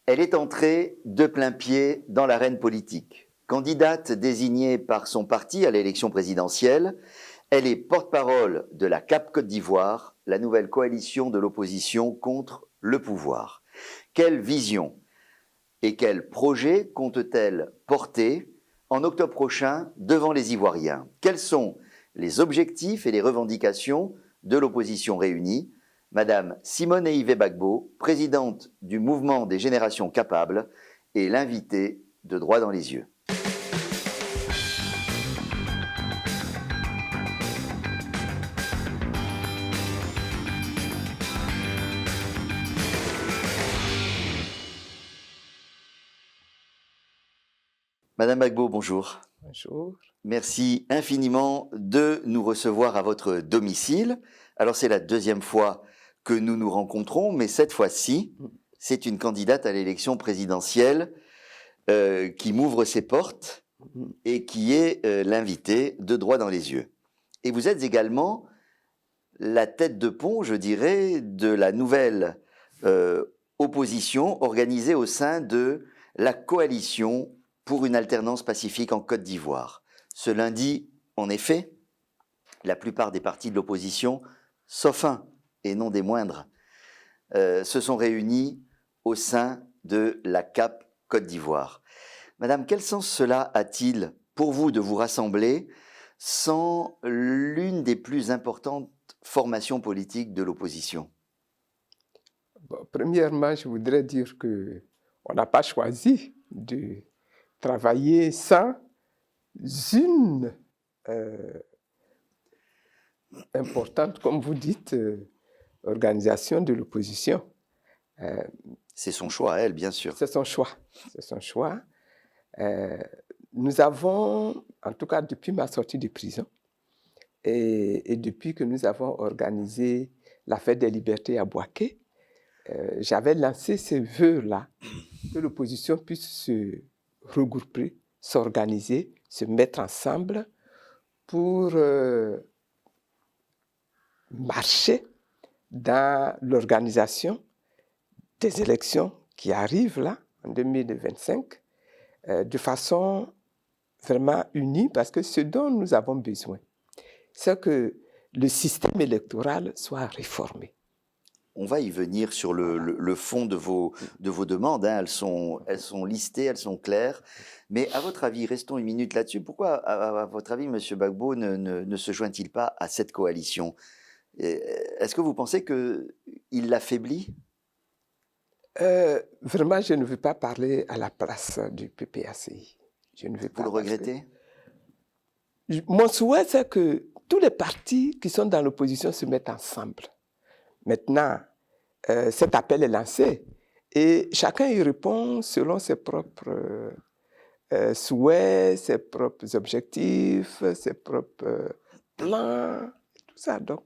Elle est entrée de plein pied dans l'arène politique. Candidate désignée par son parti à l'élection présidentielle, elle est porte-parole de la CAP Côte d'Ivoire, la nouvelle coalition de l'opposition contre le pouvoir. Quelle vision et quel projet compte-t-elle porter en octobre prochain devant les Ivoiriens? Quels sont les objectifs et les revendications de l'opposition réunie? Madame Simone Yves Gbagbo, présidente du mouvement des générations capables, est l'invitée de Droit dans les yeux. Madame Gbagbo, bonjour. Bonjour. Merci infiniment de nous recevoir à votre domicile. Alors c'est la deuxième fois que nous nous rencontrons, mais cette fois-ci, c'est une candidate à l'élection présidentielle qui m'ouvre ses portes et qui est l'invitée de Droit dans les yeux. Et vous êtes également la tête de pont, je dirais, de la nouvelle opposition organisée au sein de la coalition pour une alternance pacifique en Côte d'Ivoire. Ce lundi, en effet, la plupart des partis de l'opposition, sauf un, et non des moindres, se sont réunis au sein de la CAP Côte d'Ivoire. Madame, quel sens cela a-t-il pour vous de vous rassembler sans l'une des plus importantes formations politiques de l'opposition? Bon, premièrement, je voudrais dire qu'on n'a pas choisi de travailler sans une importante, comme vous dites, organisation de l'opposition. C'est son choix à elle, bien sûr. C'est son choix. C'est son choix. Nous avons, en tout cas depuis ma sortie de prison, et depuis que nous avons organisé la fête des libertés à Bouaké, j'avais lancé ce vœu-là, que l'opposition puisse se regrouper, s'organiser, se mettre ensemble pour marcher dans l'organisation des élections qui arrivent là, en 2025, de façon vraiment unie, parce que ce dont nous avons besoin, c'est que le système électoral soit réformé. On va y venir sur le fond de vos demandes. Elles sont listées, elles sont claires. Mais à votre avis, restons une minute là-dessus. Pourquoi, à votre avis, M. Gbagbo ne se joint-il pas à cette coalition? Est-ce que vous pensez qu'il l'affaiblit? Vraiment, je ne veux pas parler à la place du PPACI. Je ne veux pas. Vous le regrettez? Mon souhait, c'est que tous les partis qui sont dans l'opposition se mettent ensemble. Maintenant, cet appel est lancé et chacun y répond selon ses propres souhaits, ses propres objectifs, ses propres plans, tout ça. Donc,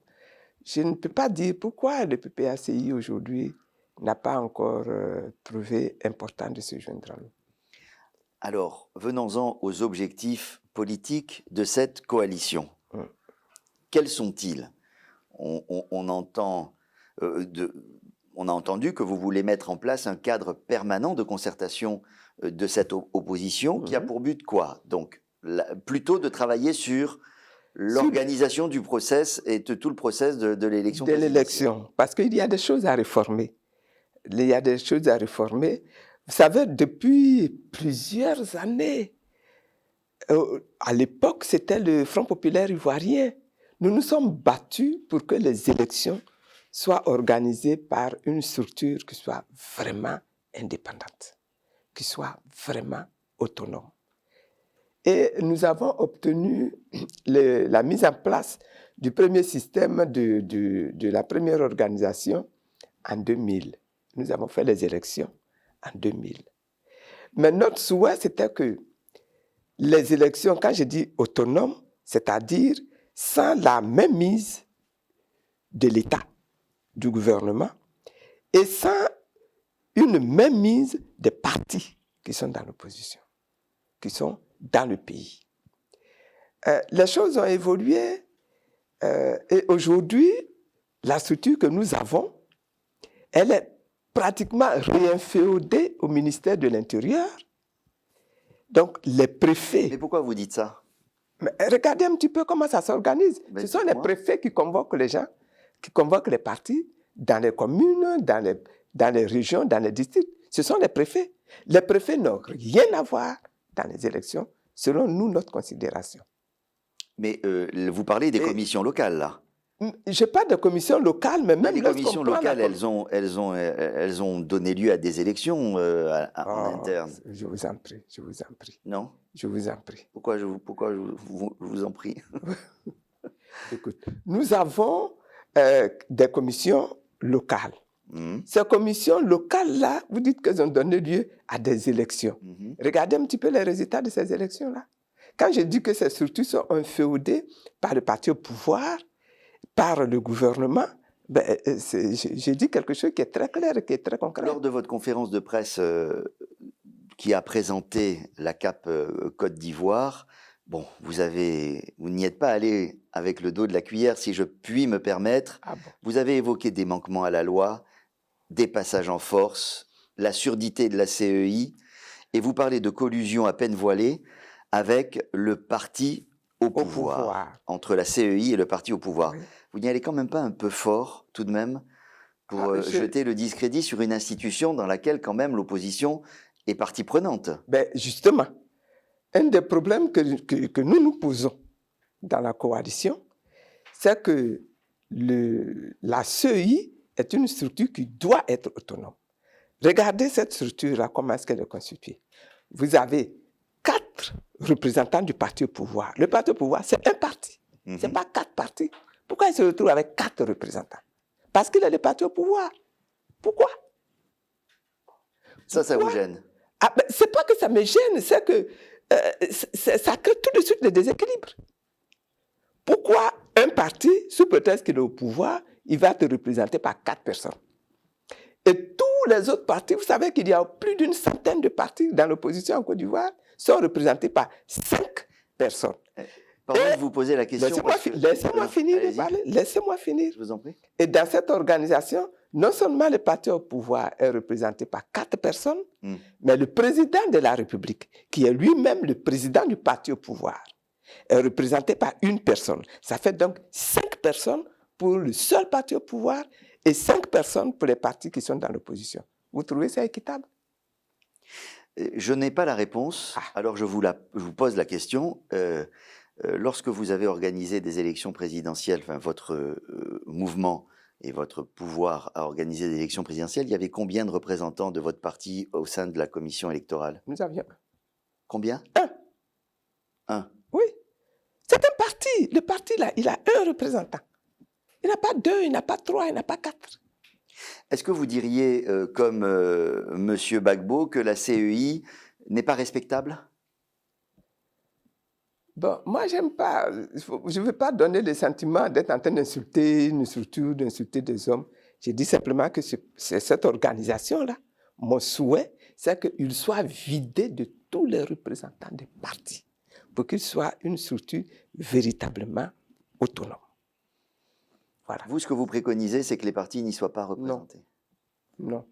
je ne peux pas dire pourquoi le PPACI aujourd'hui n'a pas encore trouvé important de se joindre à nous. Alors, venons-en aux objectifs politiques de cette coalition. Quels sont-ils? On a entendu que vous voulez mettre en place un cadre permanent de concertation de cette opposition qui a pour but quoi? Donc, plutôt de travailler sur l'organisation du process et de tout le process de l'élection. De l'élection, parce qu'il y a des choses à réformer. Il y a des choses à réformer. Vous savez, depuis plusieurs années, à l'époque, c'était le Front populaire ivoirien. Nous nous sommes battus pour que les élections soient organisées par une structure qui soit vraiment indépendante, qui soit vraiment autonome. Et nous avons obtenu la mise en place du premier système de la première organisation en 2000. Nous avons fait les élections en 2000. Mais notre souhait, c'était que les élections, quand je dis autonomes, c'est-à-dire sans la mainmise de l'État, du gouvernement, et sans une mainmise des partis qui sont dans l'opposition, qui sont dans le pays. Les choses ont évolué et aujourd'hui, la structure que nous avons, elle est pratiquement réinféodé au ministère de l'Intérieur. Donc, les préfets... Mais pourquoi vous dites ça? Mais regardez un petit peu comment ça s'organise. Mais ce sont les préfets qui convoquent les gens, qui convoquent les partis dans les communes, dans les régions, dans les districts. Ce sont les préfets. Les préfets n'ont rien à voir dans les élections, selon nous, notre considération. Mais vous parlez des commissions locales, là. Je parle de commissions locales, mais même les commissions locales, elles ont donné lieu à des élections en interne. Je vous en prie, je vous en prie. Non? Je vous en prie. Pourquoi je vous en prie? Écoute, nous avons des commissions locales. Ces commissions locales-là, vous dites qu'elles ont donné lieu à des élections. Regardez un petit peu les résultats de ces élections-là. Quand je dis que ces structures sont inféodées par le parti au pouvoir, par le gouvernement, ben, j'ai dit quelque chose qui est très clair et qui est très concret. Lors de votre conférence de presse qui a présenté la CAP Côte d'Ivoire, bon, vous n'y êtes pas allé avec le dos de la cuillère, si je puis me permettre. Ah bon. Vous avez évoqué des manquements à la loi, des passages en force, la surdité de la CEI, et vous parlez de collusion à peine voilée avec le parti au pouvoir, entre la CEI et le parti au pouvoir. Oui. Vous n'y allez quand même pas un peu fort, tout de même, pour jeter le discrédit sur une institution dans laquelle, quand même, l'opposition est partie prenante? Ben justement, un des problèmes que nous posons dans la coalition, c'est que la CEI est une structure qui doit être autonome. Regardez cette structure-là, comment est-ce qu'elle est constituée. Vous avez 4 représentants du parti au pouvoir. Le parti au pouvoir, c'est un parti. Ce n'est pas 4 partis. Pourquoi il se retrouve avec 4 représentants? Parce qu'il est le parti au pouvoir. Pourquoi? Ça vous gêne? Ah, ben, c'est pas que ça me gêne, c'est que ça crée tout de suite des déséquilibres. Pourquoi un parti, sous prétexte qu'il est au pouvoir, il va te représenter par 4 personnes? Et tous les autres partis, vous savez qu'il y a plus d'une centaine de partis dans l'opposition en Côte d'Ivoire, sont représentés par 5 personnes. Pardon de vous poser la question. Laissez-moi finir de parler. Laissez-moi finir. Je vous en prie. Et dans cette organisation, non seulement le parti au pouvoir est représenté par 4 personnes, mais le président de la République, qui est lui-même le président du parti au pouvoir, est représenté par une personne. Ça fait donc 5 personnes pour le seul parti au pouvoir et 5 personnes pour les partis qui sont dans l'opposition. Vous trouvez ça équitable? Je n'ai pas la réponse, alors je vous pose la question. Lorsque vous avez organisé des élections présidentielles, enfin votre mouvement et votre pouvoir à organiser des élections présidentielles, il y avait combien de représentants de votre parti au sein de la commission électorale? Nous avions 1. Combien? 1. Oui. C'est un parti. Le parti, là, il a 1 représentant. Il n'a pas 2, il n'a pas 3, il n'a pas 4. Est-ce que vous diriez, comme M. Gbagbo, que la CEI n'est pas respectable? Bon, moi, j'aime pas. Je ne veux pas donner le sentiment d'être en train d'insulter une structure, d'insulter des hommes. J'ai dit simplement que c'est cette organisation-là. Mon souhait, c'est qu'il soit vidé de tous les représentants des partis pour qu'il soit une structure véritablement autonome. Voilà. Vous, ce que vous préconisez, c'est que les partis n'y soient pas représentés. Non.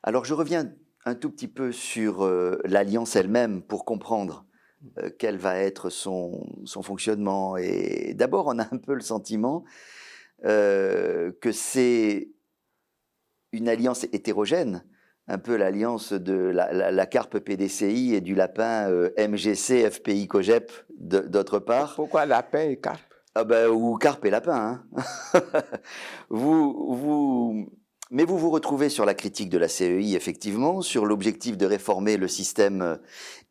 Alors, je reviens un tout petit peu sur l'alliance elle-même pour comprendre quel va être son fonctionnement. Et d'abord, on a un peu le sentiment que c'est une alliance hétérogène, un peu l'alliance de la carpe PDCI et du lapin MGC, FPI, COGEP d'autre part. Pourquoi lapin et carpe? Ah ben, ou carpe et lapin. Hein. Mais vous vous retrouvez sur la critique de la CEI, effectivement, sur l'objectif de réformer le système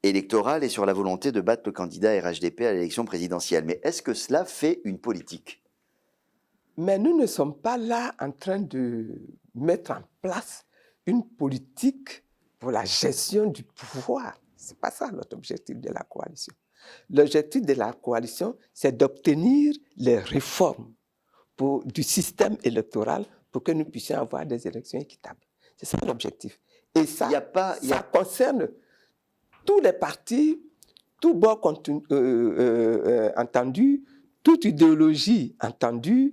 électoral et sur la volonté de battre le candidat RHDP à l'élection présidentielle. Mais est-ce que cela fait une politique? Mais nous ne sommes pas là en train de mettre en place une politique pour la gestion du pouvoir. Ce n'est pas ça notre objectif de la coalition. L'objectif de la coalition, c'est d'obtenir les réformes du système électoral pour que nous puissions avoir des élections équitables. C'est ça l'objectif. Et ça, ça concerne tous les partis, tout bord entendu, toute idéologie entendue.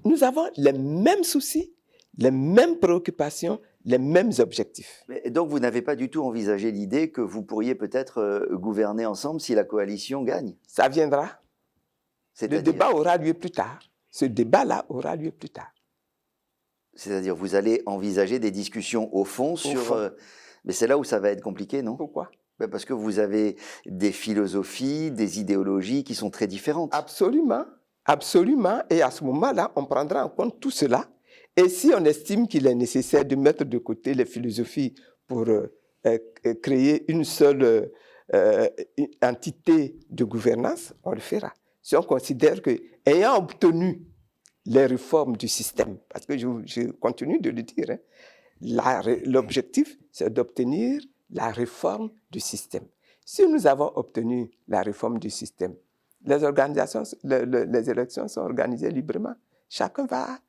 Nous avons les mêmes soucis, les mêmes préoccupations, les mêmes objectifs. Et donc, vous n'avez pas du tout envisagé l'idée que vous pourriez peut-être gouverner ensemble si la coalition gagne? Ça viendra. Le C'est-à-dire, débat aura lieu plus tard. Ce débat-là aura lieu plus tard. c'est-à-dire, vous allez envisager des discussions au fond sur... fond. Mais c'est là où ça va être compliqué, non? Pourquoi? Ben parce que vous avez des philosophies, des idéologies qui sont très différentes. Absolument, absolument. Et à ce moment-là, on prendra en compte tout cela. Et si on estime qu'il est nécessaire de mettre de côté les philosophies pour créer une seule entité de gouvernance, on le fera. Si on considère qu'ayant obtenu les réformes du système, parce que je continue de le dire, hein, l'objectif, c'est d'obtenir la réforme du système. Si nous avons obtenu la réforme du système, les élections sont organisées librement. Chacun va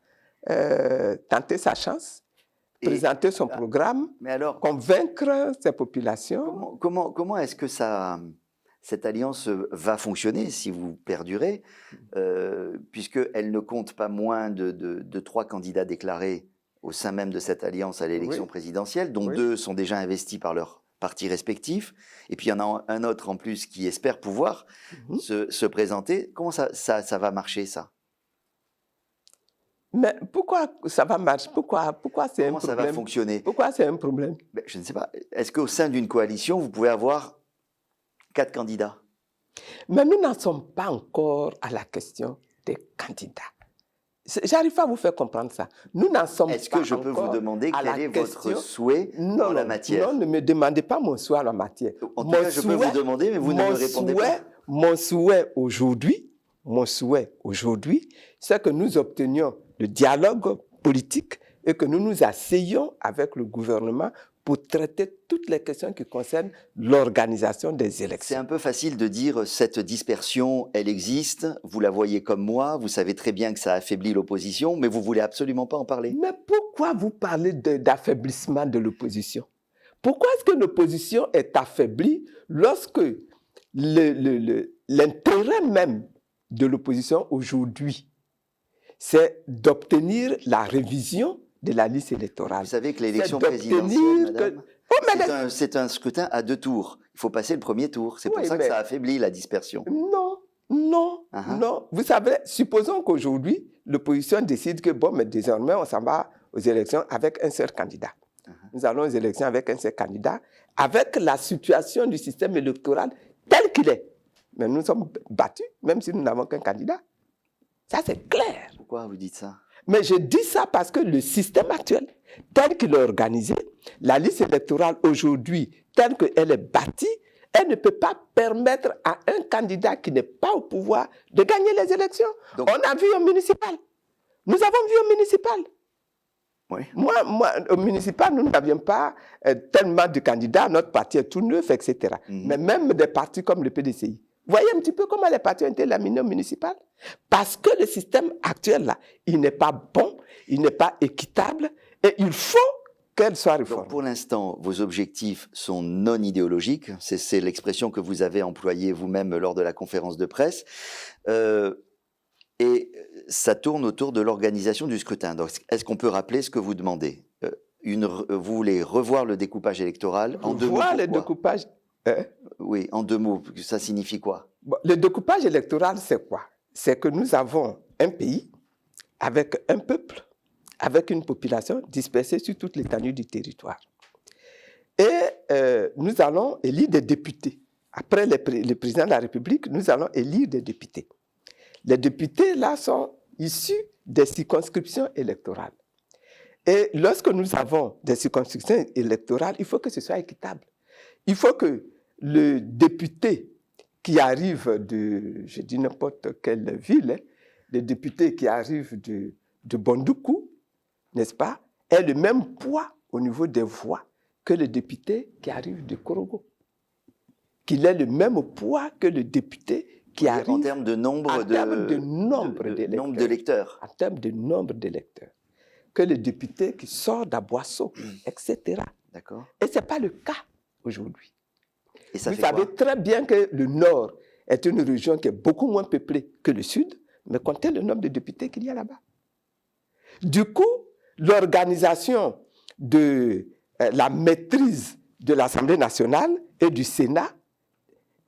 tenter sa chance, présenter son programme, mais alors, convaincre ses populations. Comment est-ce que cette alliance va fonctionner si vous perdurez, puisqu'elle ne compte pas moins de 3 candidats déclarés au sein même de cette alliance à l'élection présidentielle, dont 2 sont déjà investis par leurs partis respectifs, et puis il y en a un autre en plus qui espère pouvoir se présenter. Comment ça va marcher, ça? Mais pourquoi ça va marcher? Pourquoi c'est un problème? Comment ça va fonctionner? Pourquoi c'est un problème? Ben, je ne sais pas. Est-ce qu'au sein d'une coalition, vous pouvez avoir 4 candidats? Mais nous n'en sommes pas encore à la question des candidats. J'arrive pas à vous faire comprendre ça. Nous n'en sommes pas encore. Est-ce que je peux vous demander quel est votre souhait en la matière? Non, ne me demandez pas mon souhait en la matière. En tout cas, je peux vous demander, mais vous ne me répondez pas. Mon souhait aujourd'hui, c'est que nous obtenions le dialogue politique et que nous nous asseyions avec le gouvernement pour traiter toutes les questions qui concernent l'organisation des élections. C'est un peu facile de dire cette dispersion, elle existe, vous la voyez comme moi, vous savez très bien que ça affaiblit l'opposition, mais vous ne voulez absolument pas en parler. Mais pourquoi vous parlez d'affaiblissement de l'opposition? Pourquoi est-ce que l'opposition est affaiblie lorsque l'intérêt même de l'opposition aujourd'hui, c'est d'obtenir la révision de la liste électorale? Vous savez que l'élection présidentielle, madame, c'est un scrutin à 2 tours. Il faut passer le premier tour. C'est pour ça que ça affaiblit la dispersion. Non. Vous savez, supposons qu'aujourd'hui, l'opposition décide que, bon, mais désormais, on s'en va aux élections avec un seul candidat. Nous allons aux élections avec un seul candidat, avec la situation du système électoral tel qu'il est. Mais nous sommes battus, même si nous n'avons qu'un candidat. Ça, c'est clair. Pourquoi vous dites ça? Mais je dis ça parce que le système actuel, tel qu'il est organisé, la liste électorale aujourd'hui, telle qu'elle est bâtie, elle ne peut pas permettre à un candidat qui n'est pas au pouvoir de gagner les élections. Donc, on a vu au municipal. Nous avons vu au municipal. Oui. Moi, au municipal, nous n'avions pas tellement de candidats, notre parti est tout neuf, etc. Mais même des partis comme le PDCI. Vous voyez un petit peu comment les partis ont été laminés au municipal? Parce que le système actuel, là, il n'est pas bon, il n'est pas équitable, et il faut qu'elle soit réformée. Donc pour l'instant, vos objectifs sont non idéologiques. C'est l'expression que vous avez employée vous-même lors de la conférence de presse. Et ça tourne autour de l'organisation du scrutin. Donc, est-ce qu'on peut rappeler ce que vous demandez? Vous voulez revoir le découpage électoral en 2 mots? Revoir le découpage. Oui, en 2 mots. Ça signifie quoi? Le découpage électoral, c'est quoi? C'est que nous avons un pays avec un peuple, avec une population dispersée sur toute l'étendue du territoire. Et nous allons élire des députés. Après le président de la République, nous allons élire des députés. Les députés, là, sont issus des circonscriptions électorales. Et lorsque nous avons des circonscriptions électorales, il faut que ce soit équitable. Il faut que le député qui arrive de, je dis n'importe quelle ville, hein, le député qui arrive de Bondoukou, n'est-ce pas, ait le même poids au niveau des voix que le député qui arrive de Korogo. Qu'il ait le même poids que le député qui arrive en termes de nombre d'électeurs. En termes de nombre d'électeurs. Que le député qui sort d'Aboisseau, etc. D'accord. Et ce n'est pas le cas aujourd'hui. Et ça Vous savez très bien que le Nord est une région qui est beaucoup moins peuplée que le Sud, mais comptez le nombre de députés qu'il y a là-bas. Du coup, l'organisation de la maîtrise de l'Assemblée nationale et du Sénat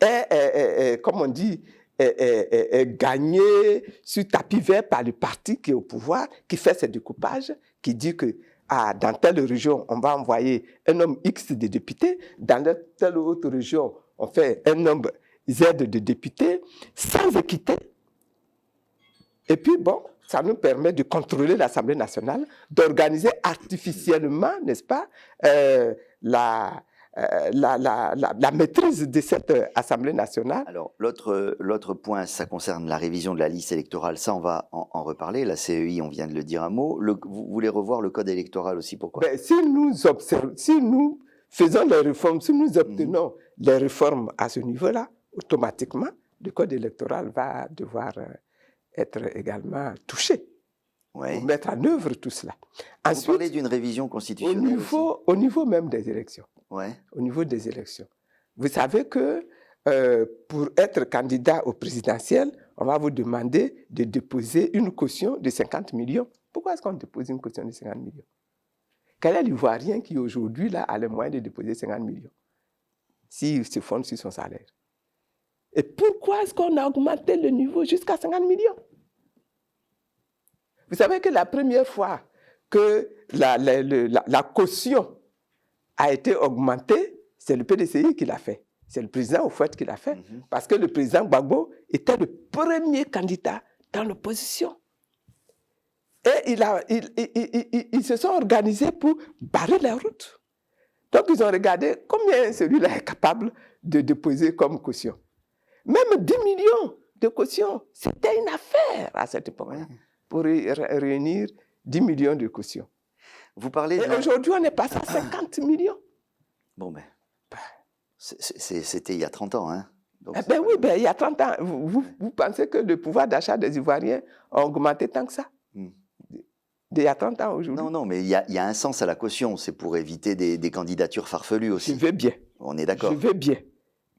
est comme on dit, est gagnée sur tapis vert par le parti qui est au pouvoir, qui fait ce découpage, qui dit que dans telle région, on va envoyer un nombre X de députés, dans telle autre région, on fait un nombre Z de députés, sans équité. Et puis, bon, ça nous permet de contrôler l'Assemblée nationale, d'organiser artificiellement, n'est-ce pas, la maîtrise de cette Assemblée nationale. Alors, l'autre point, ça concerne la révision de la liste électorale. Ça, on va en reparler. La CEI, on vient de le dire un mot. Vous voulez revoir le code électoral aussi, pourquoi? Si nous faisons les réformes, si nous obtenons les réformes à ce niveau-là, automatiquement, le code électoral va devoir être également touché. Ouais. Pour mettre en œuvre tout cela. Ensuite, vous parlez d'une révision constitutionnelle au niveau même des élections. Ouais. Au niveau des élections. Vous savez que pour être candidat au présidentiel, on va vous demander de déposer une caution de 50 millions. Pourquoi est-ce qu'on dépose une caution de 50 millions? Quel est l'Ivoirien qui aujourd'hui là, a les moyens de déposer 50 millions s'il se fonde sur son salaire? Et pourquoi est-ce qu'on a augmenté le niveau jusqu'à 50 millions? Vous savez que la première fois que la caution a été augmentée, c'est le PDCI qui l'a fait. C'est le président au fait qui l'a fait. Parce que le président Gbagbo était le premier candidat dans l'opposition. Et ils se sont organisés pour barrer la route. Donc ils ont regardé combien celui-là est capable de déposer comme caution. Même 10 millions de caution, c'était une affaire à cette époque. Ouais. Pour réunir 10 millions de cautions. Vous parlez et aujourd'hui, on est passé à 50 millions. Bon, ben, c'était il y a 30 ans, hein? Donc, oui, il y a 30 ans. Vous pensez que le pouvoir d'achat des Ivoiriens a augmenté tant que ça? Il y a 30 ans aujourd'hui. Non, mais il y a un sens à la caution. C'est pour éviter des candidatures farfelues aussi. Je veux bien. On est d'accord. Je veux bien.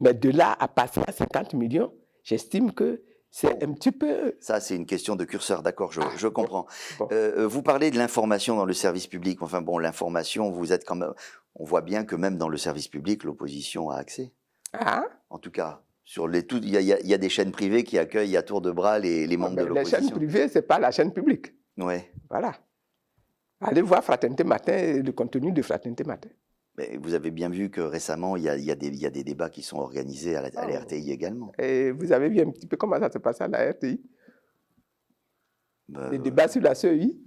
Mais de là à passer à 50 millions, j'estime que c'est un petit peu... Ça, c'est une question de curseur, d'accord, je comprends. Bon. Vous parlez de l'information dans le service public. Enfin bon, l'information, vous êtes quand même... On voit bien que même dans le service public, l'opposition a accès. En tout cas, il y a des chaînes privées qui accueillent à tour de bras les membres de l'opposition. Les chaînes privées, ce n'est pas la chaîne publique. Oui. Voilà. Allez voir Fraternité Matin et le contenu de Fraternité Matin. Mais vous avez bien vu que récemment, il y a des débats qui sont organisés à la RTI également. Et vous avez vu un petit peu comment ça se passe à la RTI? Les débats sur la CEI?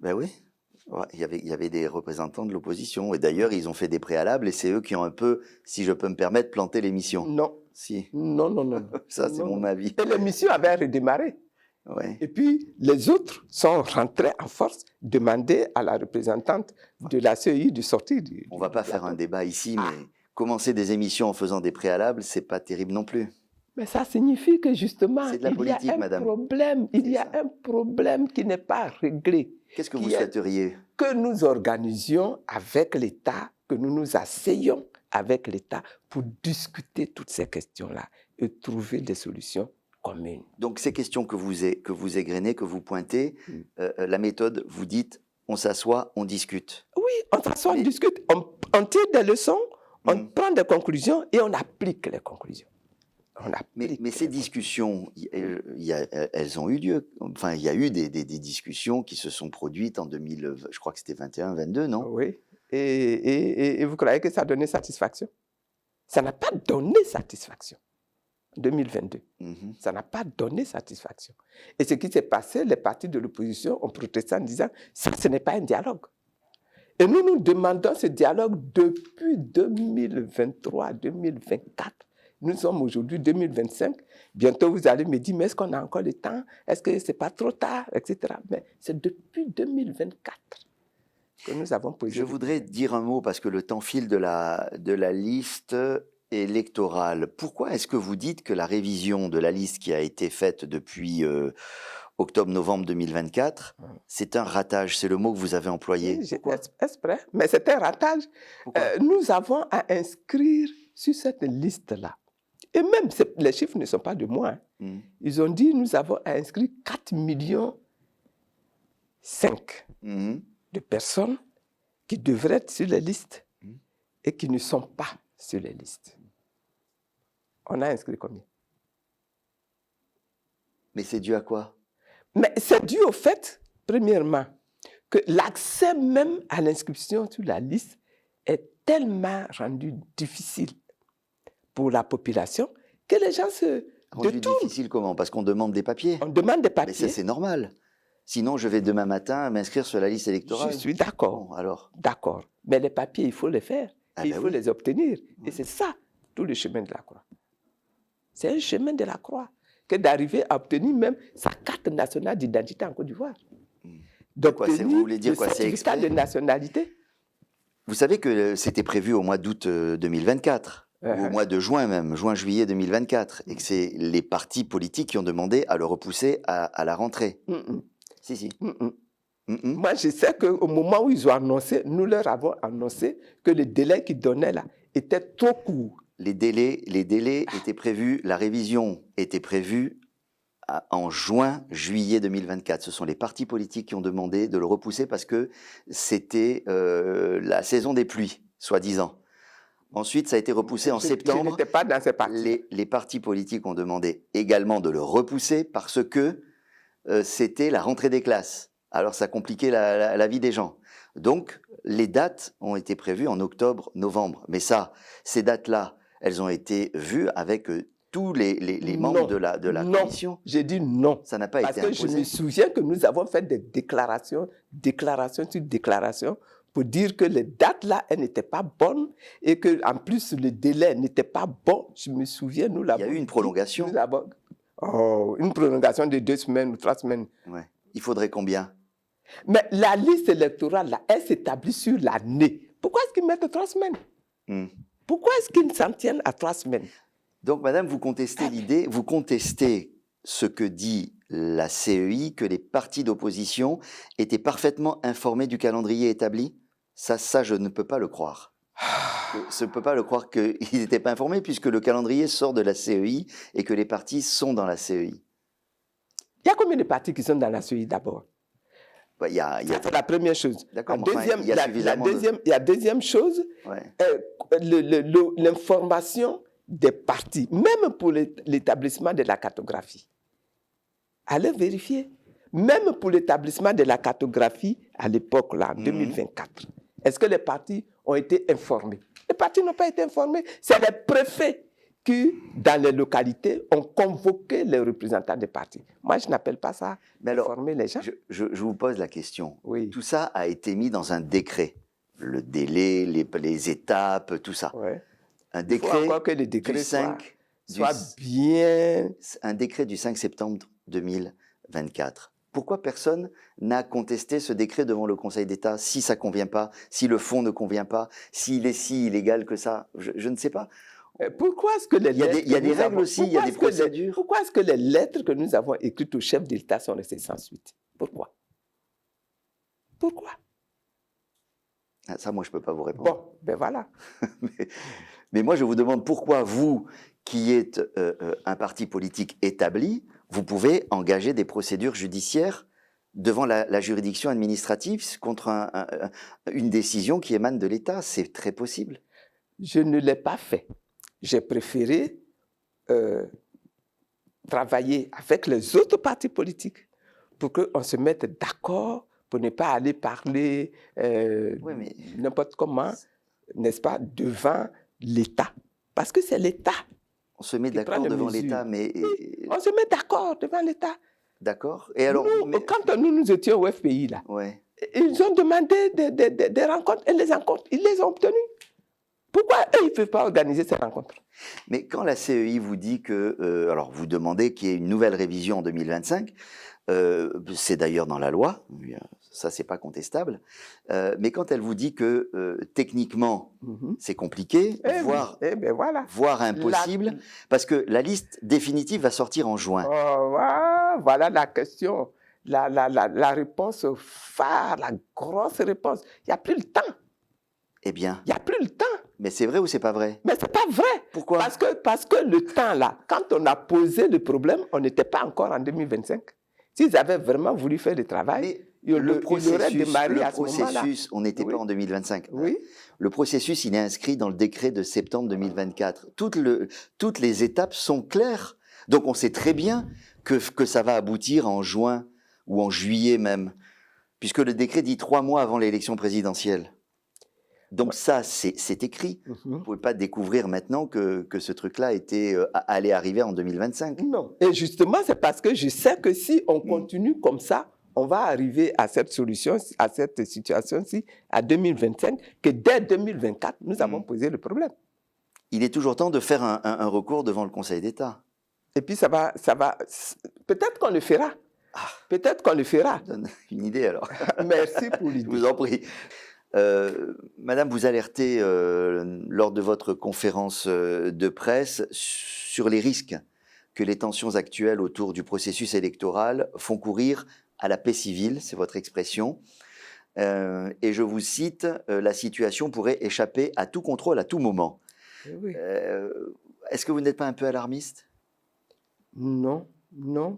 Ben oui. Ouais, il y avait des représentants de l'opposition. Et d'ailleurs, ils ont fait des préalables et c'est eux qui ont un peu, si je peux me permettre, planté l'émission. Non. Si. Non. Ça, c'est mon avis. Et l'émission avait redémarré. Ouais. Et puis, les autres sont rentrés en force, demander à la représentante de la CEI de sortir. On ne va pas faire un débat ici, mais commencer des émissions en faisant des préalables, ce n'est pas terrible non plus. Mais ça signifie que justement, il y a un problème. Il y a un problème qui n'est pas réglé. Qu'est-ce que vous souhaiteriez? Que nous organisions avec l'État, que nous nous asseyions avec l'État pour discuter toutes ces questions-là et trouver des solutions communes. Donc ces questions que vous égrenez, que vous pointez, la méthode, vous dites, on s'assoit, on discute. Oui, on s'assoit, on discute, on tire des leçons, on prend des conclusions et on applique les conclusions. Mais ces discussions, elles ont eu lieu. Enfin, il y a eu des discussions qui se sont produites en 2000, je crois que c'était 21, 22, non? Oui. Et vous croyez que ça a donné satisfaction? Ça n'a pas donné satisfaction. 2022. Ça n'a pas donné satisfaction. Et ce qui s'est passé, les partis de l'opposition ont protesté en disant ça, ce n'est pas un dialogue. Et nous demandons ce dialogue depuis 2023, 2024. Nous sommes aujourd'hui 2025. Bientôt, vous allez me dire, mais est-ce qu'on a encore le temps? Est-ce que ce n'est pas trop tard? Etc. Mais c'est depuis 2024 que nous avons posé. Je voudrais dire un mot, parce que le temps file de la liste électorale. Pourquoi est-ce que vous dites que la révision de la liste qui a été faite depuis octobre-novembre 2024, c'est un ratage? C'est le mot que vous avez employé. Oui, exprès, mais c'est un ratage. Nous avons à inscrire sur cette liste-là. Et même, les chiffres ne sont pas de moi. Ils ont dit, nous avons à inscrire 4,5 millions de personnes qui devraient être sur les listes et qui ne sont pas sur les listes. On a inscrit combien? Mais c'est dû à quoi? Mais c'est dû au fait, premièrement, que l'accès même à l'inscription sur la liste est tellement rendu difficile pour la population que les gens se Rendu détournent. difficile comment? Parce qu'on demande des papiers. On demande des Mais papiers. ça, c'est normal. Sinon, je vais demain matin m'inscrire sur la liste électorale. Je suis d'accord. Bon, alors. D'accord. Mais les papiers, il faut les faire. Ah Il ben faut oui. les obtenir. Et c'est ça, tout le chemin de la croix. C'est un chemin de la croix que d'arriver à obtenir même sa carte nationale d'identité en Côte d'Ivoire. Quoi, vous voulez dire le quoi, c'est certificat exprès? de nationalité. Vous savez que c'était prévu au mois d'août 2024, ou au mois de juin même, juin-juillet 2024, et que c'est les partis politiques qui ont demandé à le repousser à la rentrée. Si. Moi, je sais qu'au moment où ils ont annoncé, nous leur avons annoncé que le délai qu'ils donnaient là était trop court. Les délais étaient prévus, la révision était prévue en juin-juillet 2024. Ce sont les partis politiques qui ont demandé de le repousser parce que c'était la saison des pluies, soi-disant. Ensuite, ça a été repoussé en septembre. Je n'étais pas dans ces partis. Les partis politiques ont demandé également de le repousser parce que c'était la rentrée des classes. Alors, ça compliquait la vie des gens. Donc, les dates ont été prévues en octobre, novembre. Mais ça, ces dates-là, elles ont été vues avec tous les membres de la commission. J'ai dit non. Ça n'a pas été imposé. Parce que je me souviens que nous avons fait des déclarations sur déclarations, pour dire que les dates-là, elles n'étaient pas bonnes et qu'en plus, le délai n'était pas bon. Je me souviens, nous l'avons... Il y a eu une prolongation. Une prolongation de 2 semaines ou 3 semaines. Ouais. Il faudrait combien? Mais la liste électorale, là, elle s'établit sur l'année. Pourquoi est-ce qu'ils mettent 3 semaines? Pourquoi est-ce qu'ils s'en tiennent à 3 semaines? Donc, madame, vous contestez l'idée, vous contestez ce que dit la CEI, que les partis d'opposition étaient parfaitement informés du calendrier établi? Ça, je ne peux pas le croire. Je ne peux pas le croire qu'ils n'étaient pas informés, puisque le calendrier sort de la CEI et que les partis sont dans la CEI. Il y a combien de partis qui sont dans la CEI d'abord? Il y a... C'est la première chose. D'accord, La deuxième chose, l'information des partis, même pour l'établissement de la cartographie. Allez vérifier. Même pour l'établissement de la cartographie, à l'époque, là, en 2024, est-ce que les partis ont été informés? Les partis n'ont pas été informés. C'est les préfets qui, dans les localités, ont convoqué les représentants des partis. Moi, je n'appelle pas ça informer les gens. Je vous pose la question. Oui. Tout ça a été mis dans un décret. Le délai, les étapes, tout ça. Ouais. Un décret, il faut encore que le décret du 5, soit bien... Un décret du 5 septembre 2024. Pourquoi personne n'a contesté ce décret devant le Conseil d'État si ça ne convient pas, si le fond ne convient pas, s'il est si illégal que ça? Je ne sais pas. Pourquoi est-ce que les lettres... Il y a des règles aussi, il y a des procédures. Pourquoi est-ce que les lettres que nous avons écrites au chef de l'État sont restées sans suite? Pourquoi? Ça, moi, je ne peux pas vous répondre. Bon, ben voilà. mais moi, je vous demande pourquoi vous, qui êtes un parti politique établi, vous pouvez engager des procédures judiciaires devant la juridiction administrative contre une décision qui émane de l'État. C'est très possible. Je ne l'ai pas fait. J'ai préféré travailler avec les autres partis politiques pour qu'on se mette d'accord, pour ne pas aller parler n'importe comment, n'est-ce pas, devant l'État. Parce que c'est l'État. On se met d'accord devant l'État, mais... Oui, on se met d'accord devant l'État. D'accord. Et alors, quand nous étions au FPI, là, ils ont demandé des rencontres et les rencontres, ils les ont obtenues. Pourquoi eux, ils ne peuvent pas organiser ces rencontres? Mais quand la CEI vous dit que... alors, vous demandez qu'il y ait une nouvelle révision en 2025, c'est d'ailleurs dans la loi, ça, c'est pas contestable, mais quand elle vous dit que techniquement, c'est compliqué, voire impossible, parce que la liste définitive va sortir en juin. Voilà la question, la réponse phare, la grosse réponse. Il n'y a plus le temps. Eh bien... Il n'y a plus le temps. Mais c'est vrai ou c'est pas vrai? Mais c'est pas vrai. Pourquoi? Parce que le temps, là, quand on a posé le problème, on n'était pas encore en 2025. S'ils avaient vraiment voulu faire le travail, il aurait démarré à ce moment-là. On n'était pas en 2025. Oui. Le processus, il est inscrit dans le décret de septembre 2024. Toutes les étapes sont claires. Donc on sait très bien que ça va aboutir en juin ou en juillet même, puisque le décret dit 3 mois avant l'élection présidentielle. Donc ça, c'est écrit. Vous ne pouvez pas découvrir maintenant que ce truc-là allait arriver en 2025. Non. Et justement, c'est parce que je sais que si on continue comme ça, on va arriver à cette solution, à cette situation-ci, à 2025, que dès 2024, nous avons posé le problème. Il est toujours temps de faire un recours devant le Conseil d'État. Et puis ça va peut-être qu'on le fera. Peut-être qu'on le fera. Ça donne une idée alors. Merci pour l'idée. Je vous en prie. Madame, vous alertez lors de votre conférence de presse sur les risques que les tensions actuelles autour du processus électoral font courir à la paix civile, c'est votre expression. Et je vous cite, la situation pourrait échapper à tout contrôle à tout moment. Oui. Est-ce que vous n'êtes pas un peu alarmiste ? Non,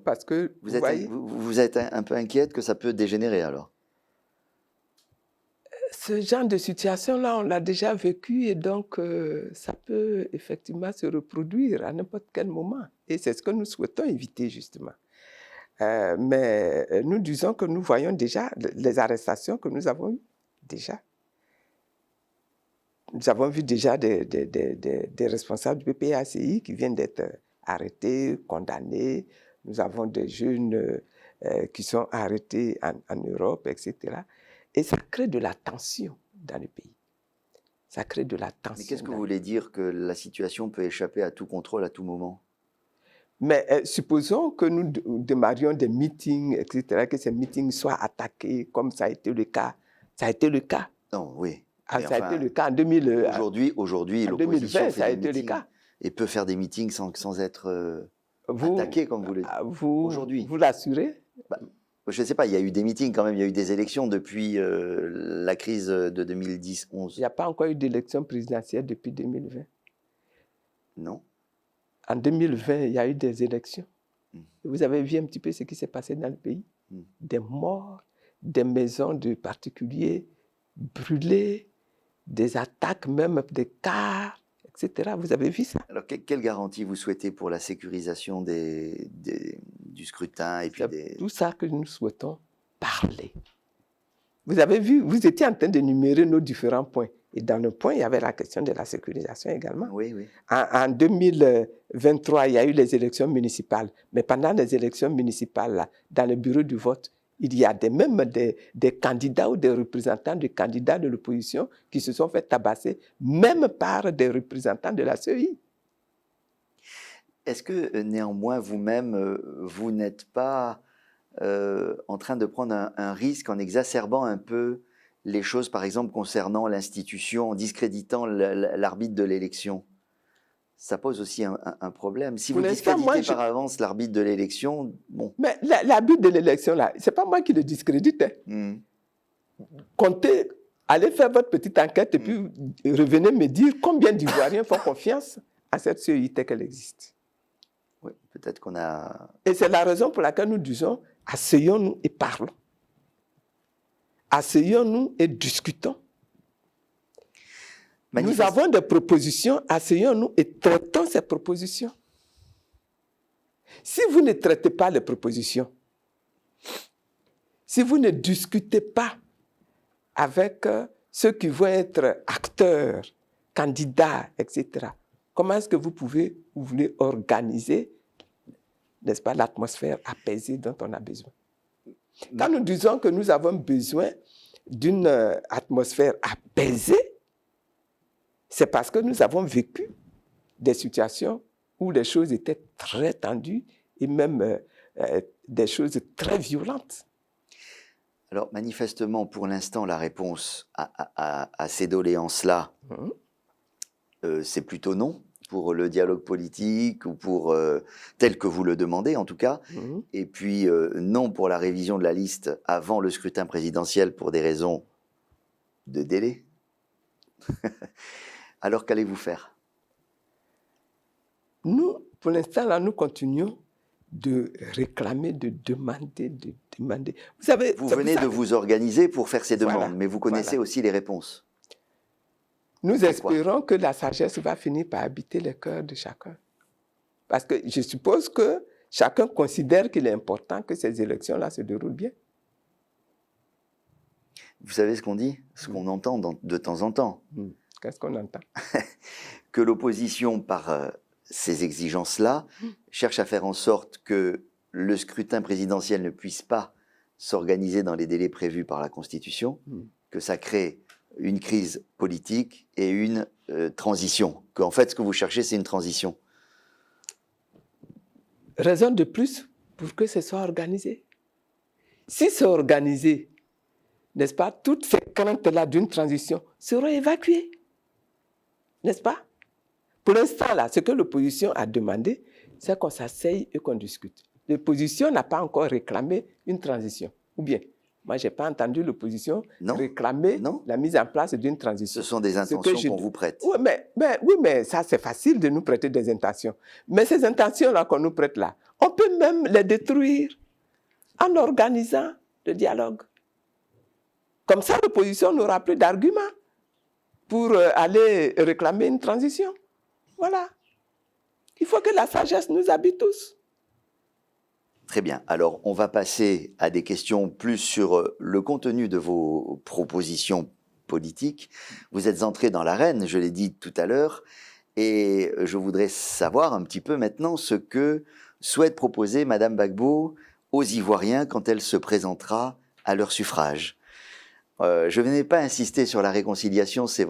parce que vous êtes un peu inquiète que ça peut dégénérer alors ? Ce genre de situation-là, on l'a déjà vécu et donc ça peut effectivement se reproduire à n'importe quel moment. Et c'est ce que nous souhaitons éviter justement. Mais nous disons que nous voyons déjà les arrestations que nous avons eues déjà. Nous avons vu déjà des responsables du PPACI qui viennent d'être arrêtés, condamnés. Nous avons des jeunes qui sont arrêtés en Europe, etc. Et ça crée de la tension dans le pays. Ça crée de la tension. Mais qu'est-ce que vous voulez dire que la situation peut échapper à tout contrôle à tout moment ? Mais supposons que nous démarrions des meetings, etc., que ces meetings soient attaqués comme ça a été le cas. Ça a été le cas. Non, oui. Ça a été le cas en 2000. Aujourd'hui, l'opposition ça a été le cas. Et peut faire des meetings sans être attaqué, comme vous le dites. Aujourd'hui. Vous l'assurez ? Je ne sais pas, il y a eu des meetings quand même, il y a eu des élections depuis la crise de 2010-11. Il n'y a pas encore eu d'élection présidentielle depuis 2020. Non. En 2020, il y a eu des élections. Vous avez vu un petit peu ce qui s'est passé dans le pays. Des morts, des maisons de particuliers brûlées, des attaques même des cars, etc. Vous avez vu ça? Alors, quelle garantie vous souhaitez pour la sécurisation du scrutin et puis tout ça que nous souhaitons parler. Vous avez vu, vous étiez en train d'énumérer nos différents points. Et dans le point, il y avait la question de la sécurisation également. Oui, oui. En 2023, il y a eu les élections municipales. Mais pendant les élections municipales, là, dans le bureau du vote, il y a même des candidats ou des représentants de candidats de l'opposition qui se sont fait tabasser, même par des représentants de la CEI. Est-ce que néanmoins, vous-même, vous n'êtes pas en train de prendre un risque en exacerbant un peu les choses, par exemple, concernant l'institution, en discréditant l'arbitre de l'élection? Ça pose aussi un problème. Si vous discréditez par avance l'arbitre de l'élection, bon. Mais l'arbitre de l'élection, là, c'est pas moi qui le discrédite. Comptez, allez faire votre petite enquête et puis revenez me dire combien d'Ivoiriens font confiance à cette CEI telle qu'elle existe. Oui, peut-être qu'on a... Et c'est la raison pour laquelle nous disons, asseyons-nous et parlons. Asseyons-nous et discutons. Nous avons des propositions, asseyons-nous et traitons ces propositions. Si vous ne traitez pas les propositions, si vous ne discutez pas avec ceux qui vont être acteurs, candidats, etc., comment est-ce que vous voulez organiser, n'est-ce pas, l'atmosphère apaisée dont on a besoin? Quand nous disons que nous avons besoin d'une atmosphère apaisée, c'est parce que nous avons vécu des situations où les choses étaient très tendues et même des choses très violentes. Alors, manifestement, pour l'instant, la réponse à ces doléances-là, c'est plutôt non pour le dialogue politique ou pour tel que vous le demandez, en tout cas. Et puis, non pour la révision de la liste avant le scrutin présidentiel pour des raisons de délai. Alors, qu'allez-vous faire? Nous, pour l'instant, là, nous continuons de réclamer, de demander. Vous savez, Vous venez de vous organiser pour faire ces demandes, Voilà, mais vous connaissez voilà. aussi les réponses. Nous C'est quoi? espérons que la sagesse va finir par habiter le cœur de chacun. Parce que je suppose que chacun considère qu'il est important que ces élections-là se déroulent bien. Vous savez ce qu'on dit, ce qu'on entend de temps en temps, Qu'est-ce qu'on entend? que l'opposition, par ces exigences-là, cherche à faire en sorte que le scrutin présidentiel ne puisse pas s'organiser dans les délais prévus par la Constitution, que ça crée une crise politique et une transition. Qu'en fait, ce que vous cherchez, c'est une transition. Raison de plus pour que ce soit organisé. Si c'est organisé, n'est-ce pas, toutes ces craintes-là d'une transition seront évacuées. N'est-ce pas? Pour l'instant, là, ce que l'opposition a demandé, c'est qu'on s'asseye et qu'on discute. L'opposition n'a pas encore réclamé une transition. Ou bien, moi, je n'ai pas entendu l'opposition réclamer la mise en place d'une transition. Ce sont des intentions qu'on vous prête. Oui, mais ça, c'est facile de nous prêter des intentions. Mais ces intentions-là qu'on nous prête là, on peut même les détruire en organisant le dialogue. Comme ça, l'opposition n'aura plus d'arguments pour aller réclamer une transition. Voilà. Il faut que la sagesse nous habite tous. Très bien. Alors, on va passer à des questions plus sur le contenu de vos propositions politiques. Vous êtes entré dans l'arène, je l'ai dit tout à l'heure, et je voudrais savoir un petit peu maintenant ce que souhaite proposer Madame Gbagbo aux Ivoiriens quand elle se présentera à leur suffrage. Je ne vais pas insister sur la réconciliation, c'est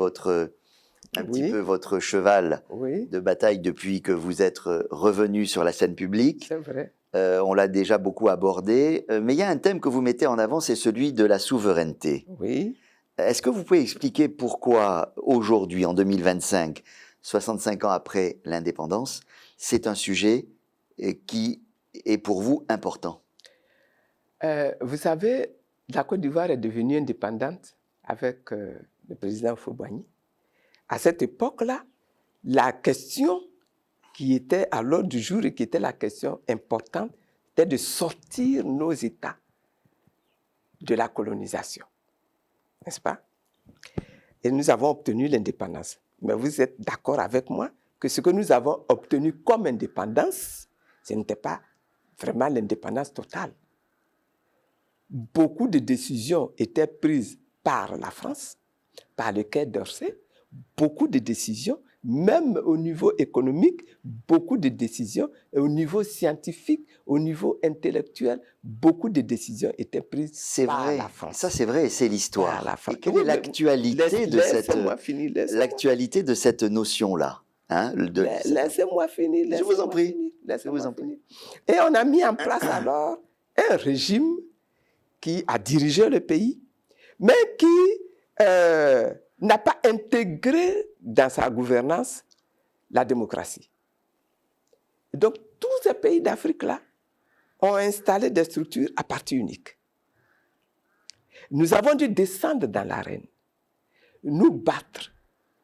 un petit peu votre cheval de bataille depuis que vous êtes revenu sur la scène publique. C'est vrai. On l'a déjà beaucoup abordé, mais il y a un thème que vous mettez en avant, c'est celui de la souveraineté. Oui. Est-ce que vous pouvez expliquer pourquoi aujourd'hui, en 2025, 65 ans après l'indépendance, c'est un sujet qui est pour vous important? Vous savez, la Côte d'Ivoire est devenue indépendante avec le président Houphouët-Boigny. À cette époque-là, la question qui était à l'ordre du jour et qui était la question importante, c'était de sortir nos États de la colonisation. N'est-ce pas? Et nous avons obtenu l'indépendance. Mais vous êtes d'accord avec moi que ce que nous avons obtenu comme indépendance, ce n'était pas vraiment l'indépendance totale. Beaucoup de décisions étaient prises par la France, par le Quai d'Orsay, beaucoup de décisions, même au niveau économique, beaucoup de décisions, et au niveau scientifique, au niveau intellectuel, beaucoup de décisions étaient prises par la France. Ça, c'est vrai, et c'est l'histoire. Et quelle est l'actualité de cette notion-là, hein, Laissez-moi finir. Je vous en prie. Et on a mis en place alors un régime qui a dirigé le pays, mais qui n'a pas intégré dans sa gouvernance la démocratie. Donc, tous ces pays d'Afrique-là ont installé des structures à parti unique. Nous avons dû descendre dans l'arène, nous battre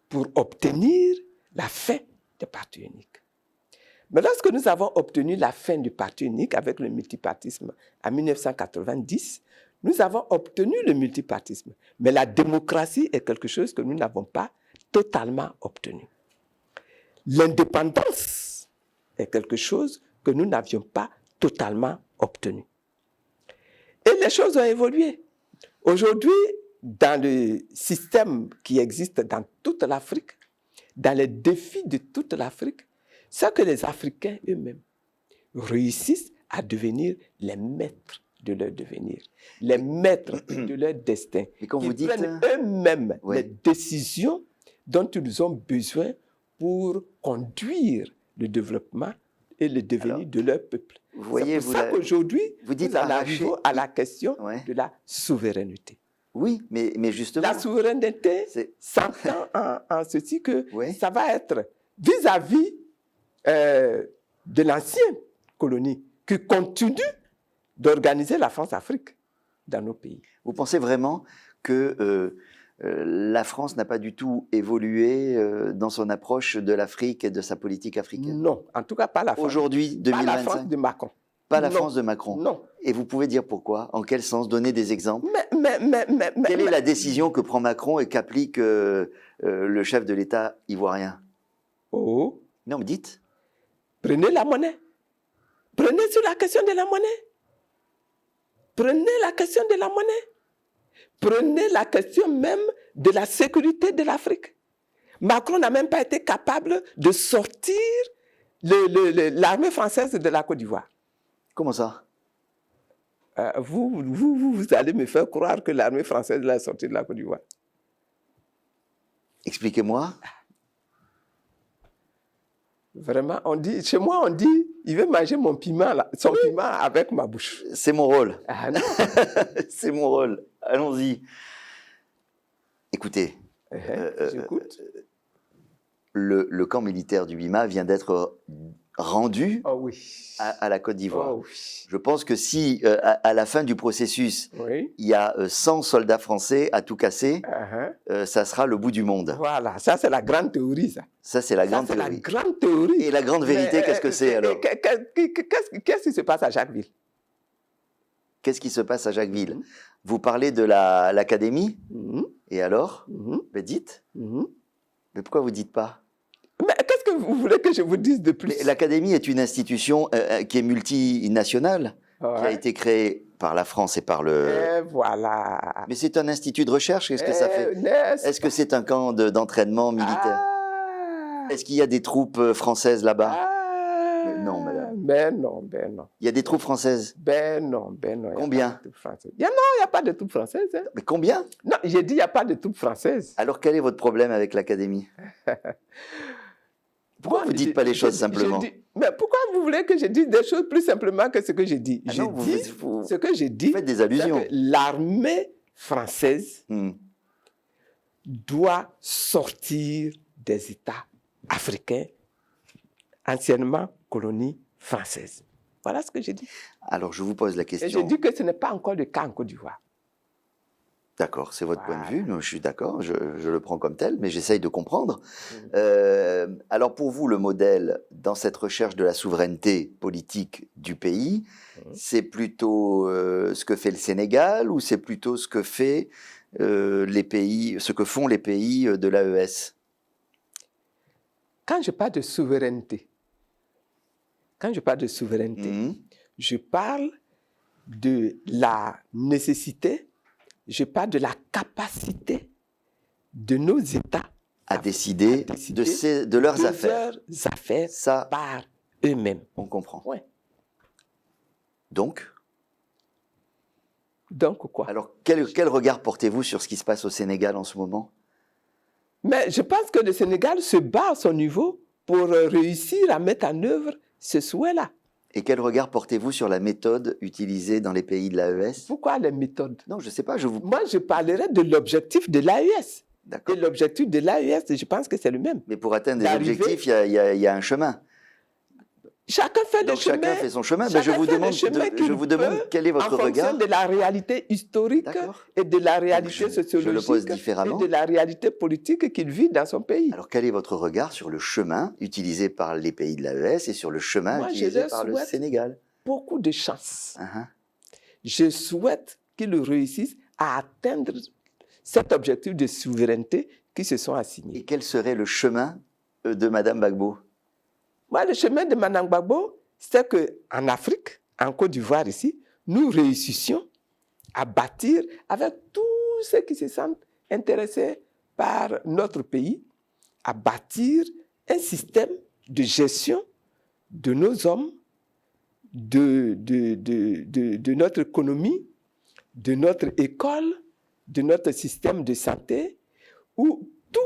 pour obtenir la fin des partis uniques. Mais lorsque nous avons obtenu la fin du parti unique avec le multipartisme en 1990, nous avons obtenu le multipartisme. Mais la démocratie est quelque chose que nous n'avons pas totalement obtenu. L'indépendance est quelque chose que nous n'avions pas totalement obtenu. Et les choses ont évolué. Aujourd'hui, dans le système qui existe dans toute l'Afrique, dans les défis de toute l'Afrique, c'est que les Africains eux-mêmes réussissent à devenir les maîtres de leur devenir, les maîtres de leur destin. Et quand vous dites prennent eux-mêmes les décisions dont ils ont besoin pour conduire le développement et le devenir de leur peuple. C'est pour ça qu'aujourd'hui, nous en arrivons à la question de la souveraineté. Oui, mais justement... La souveraineté s'entend en ceci que ça va être vis-à-vis de l'ancienne colonie qui continue d'organiser la France-Afrique dans nos pays. Vous pensez vraiment que la France n'a pas du tout évolué dans son approche de l'Afrique et de sa politique africaine? Non, en tout cas pas la France. Aujourd'hui, 2025. Pas la France de Macron. Pas la Non. France de Macron. Non. Et vous pouvez dire pourquoi? En quel sens? Donner des exemples. Mais Quelle est la décision que prend Macron et qu'applique le chef de l'État ivoirien? Oh, Non, mais dites. prenez la monnaie. Prenez sur la question de la monnaie. Prenez la question de la monnaie. Prenez la question même de la sécurité de l'Afrique. Macron n'a même pas été capable de sortir l'armée française de la Côte d'Ivoire. Comment ça? Vous allez me faire croire que l'armée française l'a sorti de la Côte d'Ivoire. Expliquez-moi. Vraiment, chez moi, on dit, il veut manger mon piment, là, son piment avec ma bouche. C'est mon rôle. Ah non. C'est mon rôle. Allons-y. Écoutez, J'écoute. le camp militaire du Bima vient d'être rendu Oh oui. à la Côte d'Ivoire. Oh oui. Je pense que si, à la fin du processus, Oui. il y a 100 soldats français à tout casser, ça sera le bout du monde. Voilà, ça c'est la grande théorie, ça. Ça, c'est la grande Ça, c'est théorie. la grande théorie. Et la grande vérité, qu'est-ce que c'est alors? Qu'est-ce qui se passe à Jacquesville? Qu'est-ce qui se passe à Jacquesville? Vous parlez de l'académie? Et alors? Mais dites. Mais pourquoi vous ne dites pas? Mais qu'est-ce que vous voulez que je vous dise de plus? L'académie est une institution qui est multinationale, qui a été créée par la France et par le... Et voilà. Mais c'est un institut de recherche, qu'est-ce que ça fait? Est-ce que c'est un camp d'entraînement militaire? Est-ce qu'il y a des troupes françaises là-bas? Non, madame. Ben non. Il y a des troupes françaises? Ben non. Combien? Il n'y a pas de troupes françaises. Hein. Mais combien? Non, j'ai dit il n'y a pas de troupes françaises. Alors quel est votre problème avec l'académie? Pourquoi vous ne dites pas les choses simplement? Mais pourquoi vous voulez que je dise des choses plus simplement que ce que j'ai dit? Ce que j'ai dit, vous faites des allusions. L'armée française doit sortir des États africains, anciennement colonies françaises. Voilà ce que j'ai dit. Alors je vous pose la question. Et je dis que ce n'est pas encore le cas en Côte d'Ivoire. D'accord, c'est votre point de vue, je suis d'accord, je le prends comme tel, mais j'essaye de comprendre. Alors pour vous, le modèle dans cette recherche de la souveraineté politique du pays, c'est plutôt ce que fait le Sénégal ou c'est plutôt ce que fait ce que font les pays de l'AES? Quand je parle de souveraineté, je parle de la nécessité, je parle de la capacité de nos États à décider de leurs affaires. Ça, par eux-mêmes. On comprend. Ouais. Donc quoi? Alors, quel regard portez-vous sur ce qui se passe au Sénégal en ce moment? Mais je pense que le Sénégal se bat à son niveau pour réussir à mettre en œuvre ce souhait-là. Et quel regard portez-vous sur la méthode utilisée dans les pays de l'AES? Pourquoi les méthodes? Non, je ne sais pas. Moi, je parlerai de l'objectif de l'AES. D'accord. Et l'objectif de l'AES, je pense que c'est le même. Mais pour atteindre des objectifs, il y a un chemin. Chacun fait le chemin. Chacun fait son chemin. Ben, je vous demande quel est votre regard. En fonction de la réalité historique et de la réalité sociologique je le pose différemment. et de la réalité politique qu'il vit dans son pays. Alors, quel est votre regard sur le chemin utilisé par les pays de l'AES et sur le chemin utilisé par le Sénégal? Beaucoup de chance. Je souhaite qu'ils réussissent à atteindre cet objectif de souveraineté qu'ils se sont assignés. Et quel serait le chemin de Mme Gbagbo? Moi, le chemin de Mme Gbagbo, c'est qu'en Afrique, en Côte d'Ivoire ici, nous réussissions à bâtir avec tous ceux qui se sentent intéressés par notre pays, à bâtir un système de gestion de nos hommes, de notre économie, de notre école, de notre système de santé, où tout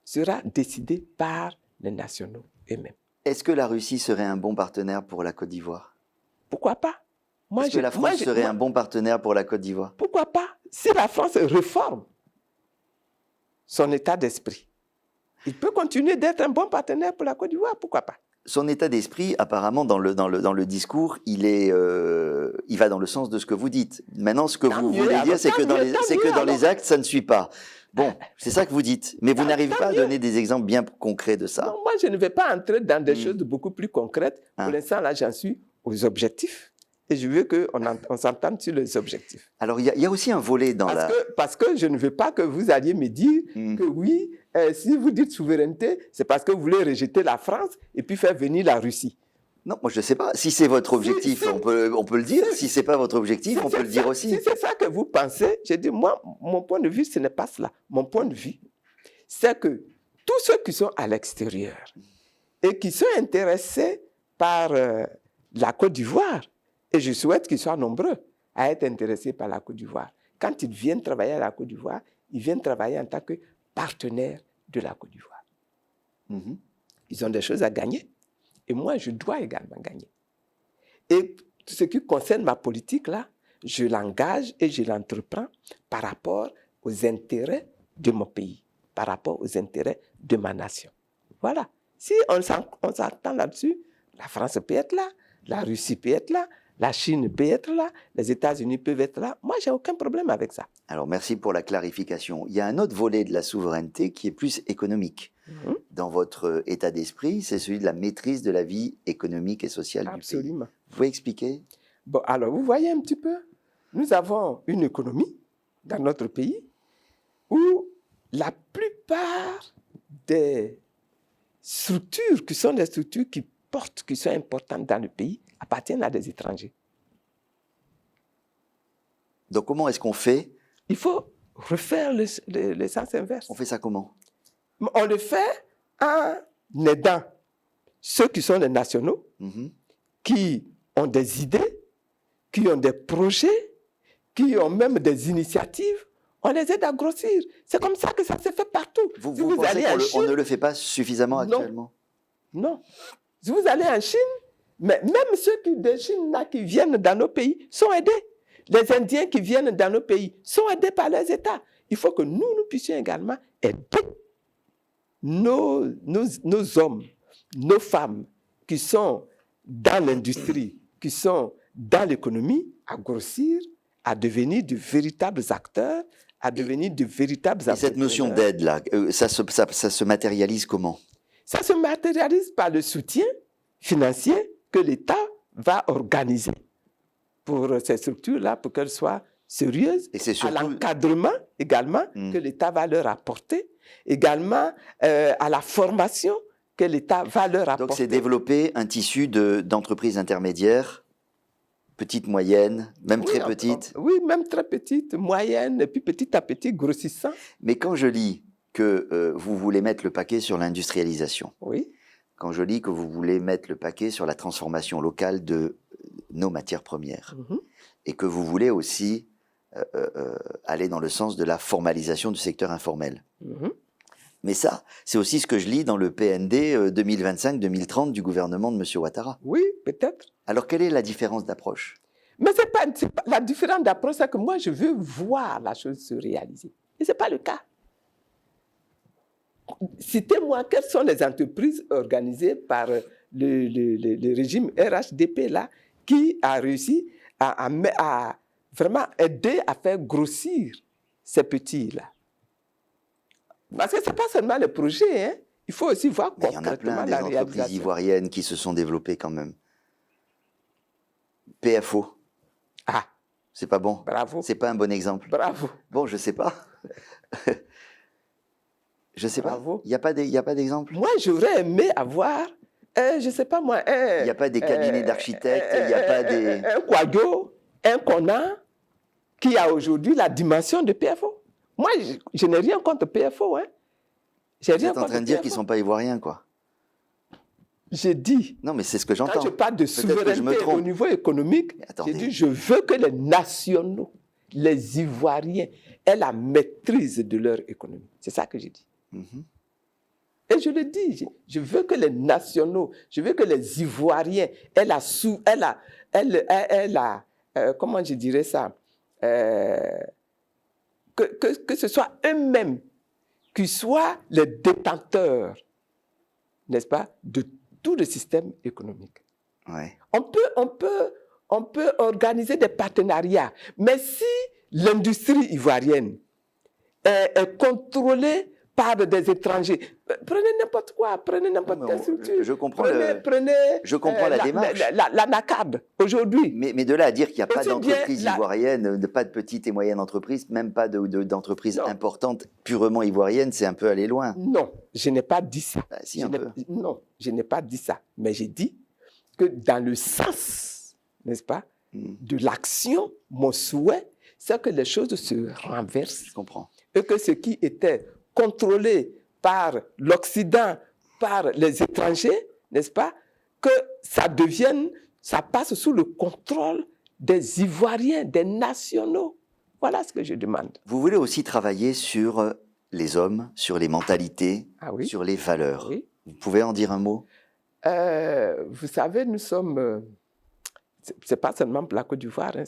sera décidé par les nationaux eux-mêmes. Est-ce que la Russie serait un bon partenaire pour la Côte d'Ivoire? Pourquoi pas? Est-ce que la France serait un bon partenaire pour la Côte d'Ivoire? Pourquoi pas? Si la France réforme son état d'esprit, il peut continuer d'être un bon partenaire pour la Côte d'Ivoire, pourquoi pas? Son état d'esprit, apparemment, dans le discours, il va dans le sens de ce que vous dites. Maintenant, ce que vous voulez dire, c'est que dans les actes, ça ne suit pas. Bon, c'est ça que vous dites. Mais vous n'arrivez pas à donner des exemples bien concrets de ça. Non, moi, je ne vais pas entrer dans des choses beaucoup plus concrètes. Pour l'instant, là, j'en suis aux objectifs et je veux qu'on s'entende sur les objectifs. Alors, il y a aussi un volet dans Parce que je ne veux pas que vous alliez me dire que oui, si vous dites souveraineté, c'est parce que vous voulez rejeter la France et puis faire venir la Russie. Non, moi je ne sais pas. Si c'est votre objectif, on peut le dire. Si ce n'est pas votre objectif, on peut le dire aussi. Si c'est ça que vous pensez, je dis, moi, mon point de vue, ce n'est pas cela. Mon point de vue, c'est que tous ceux qui sont à l'extérieur et qui sont intéressés par la Côte d'Ivoire, et je souhaite qu'ils soient nombreux à être intéressés par la Côte d'Ivoire, quand ils viennent travailler à la Côte d'Ivoire, ils viennent travailler en tant que partenaires de la Côte d'Ivoire. Mhm. Ils ont des choses à gagner. Et moi, je dois également gagner. Et ce qui concerne ma politique, là, je l'engage et je l'entreprends par rapport aux intérêts de mon pays, par rapport aux intérêts de ma nation. Voilà. Si on s'entend là-dessus, la France peut être là, la Russie peut être là, la Chine peut être là, les États-Unis peuvent être là. Moi, je n'ai aucun problème avec ça. Alors, merci pour la clarification. Il y a un autre volet de la souveraineté qui est plus économique. Dans votre état d'esprit, c'est celui de la maîtrise de la vie économique et sociale du pays. Absolument. Vous pouvez expliquer? Bon, alors, vous voyez un petit peu, nous avons une économie dans notre pays où la plupart des structures qui sont des structures qui sont importantes dans le pays appartiennent à des étrangers. Donc, comment est-ce qu'on fait? Il faut refaire le sens inverse. On fait ça comment? On le fait en aidant ceux qui sont les nationaux, qui ont des idées, qui ont des projets, qui ont même des initiatives. On les aide à grossir. C'est comme ça que ça se fait partout. Vous pensez qu'on ne le fait pas suffisamment actuellement? Non. Si vous allez en Chine, mais même ceux de Chine là, qui viennent dans nos pays sont aidés. Les Indiens qui viennent dans nos pays sont aidés par les États. Il faut que nous puissions également aider nos hommes, nos femmes qui sont dans l'industrie, qui sont dans l'économie, à grossir, à devenir de véritables acteurs, à devenir de véritables entrepreneurs. Et cette notion d'aide-là, ça se matérialise comment? Ça se matérialise par le soutien financier que l'État va organiser pour ces structures-là, pour qu'elles soient sérieuses, et c'est surtout à l'encadrement également que l'État va leur apporter, également à la formation que l'État va leur apporter. Donc c'est développer un tissu d'entreprises intermédiaires, petites, moyennes, même très petites. Oui, même très petites, moyennes, et puis petit à petit grossissant. Mais quand je lis que vous voulez mettre le paquet sur l'industrialisation, oui. Quand je lis que vous voulez mettre le paquet sur la transformation locale de nos matières premières, et que vous voulez aussi aller dans le sens de la formalisation du secteur informel. Mais ça, c'est aussi ce que je lis dans le PND 2025-2030 du gouvernement de M. Ouattara. Oui, peut-être. Alors, quelle est la différence d'approche? Mais c'est pas la différence d'approche, c'est que moi, je veux voir la chose se réaliser. Et ce n'est pas le cas. Citez-moi, quelles sont les entreprises organisées par le régime RHDP là, qui a réussi à vraiment aider à faire grossir ces petits-là. Parce que ce n'est pas seulement le projet, hein. Il faut aussi voir concrètement la réalisation. Il y en a plein des entreprises ivoiriennes qui se sont développées quand même. PFO. Ah. C'est pas bon. Bravo. C'est pas un bon exemple. Bravo. Bon, je sais pas. Je sais Bravo. Pas. Il y a pas d'exemple. Moi, j'aurais aimé avoir, je sais pas moi, il n'y a pas des cabinets d'architectes, il n'y a pas des... Un Quadio, un Kona, qui a aujourd'hui la dimension de PFO. Moi, je n'ai rien contre PFO. Hein. Vous êtes en train de dire qu'ils ne sont pas ivoiriens, quoi. J'ai dit... Non, mais c'est ce que j'entends. Quand je parle de souveraineté au niveau économique, j'ai dit je veux que les nationaux, les Ivoiriens, aient la maîtrise de leur économie. C'est ça que j'ai dit. Et je le dis, je veux que les nationaux, je veux que les Ivoiriens aient comment je dirais ça, que ce soit eux-mêmes qui soient les détenteurs, n'est-ce pas, de tout le système économique. Ouais. On peut organiser des partenariats, mais si l'industrie ivoirienne est contrôlée part des étrangers. Prenez n'importe quoi, prenez n'importe quelle structure. Je comprends, prenez la démarche. La NACAD, aujourd'hui. Mais de là à dire qu'il n'y a pas Aussi d'entreprise bien ivoirienne, pas de petites et moyennes entreprises, même pas d'entreprises importantes purement ivoiriennes, c'est un peu aller loin. Non, je n'ai pas dit ça. Bah, si, un peu. Non, je n'ai pas dit ça. Mais j'ai dit que dans le sens, n'est-ce pas, de l'action, mon souhait, c'est que les choses se renversent. Je comprends. Et que ce qui était contrôlé par l'Occident, par les étrangers, n'est-ce pas, que ça devienne, ça passe sous le contrôle des Ivoiriens, des nationaux. Voilà ce que je demande. Vous voulez aussi travailler sur les hommes, sur les mentalités, sur les valeurs. Oui. Vous pouvez en dire un mot? Vous savez, nous sommes... c'est pas seulement pour la Côte d'Ivoire, hein,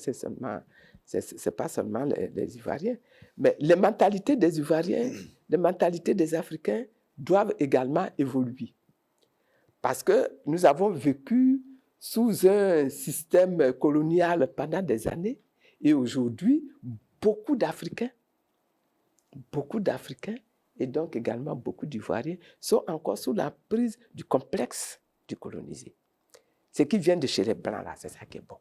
c'est pas seulement les Ivoiriens. Mais les mentalités des Ivoiriens, les mentalités des Africains doivent également évoluer. Parce que nous avons vécu sous un système colonial pendant des années et aujourd'hui, beaucoup d'Africains et donc également beaucoup d'Ivoiriens sont encore sous la prise du complexe du colonisé. Ce qui vient de chez les Blancs, là, c'est ça qui est bon.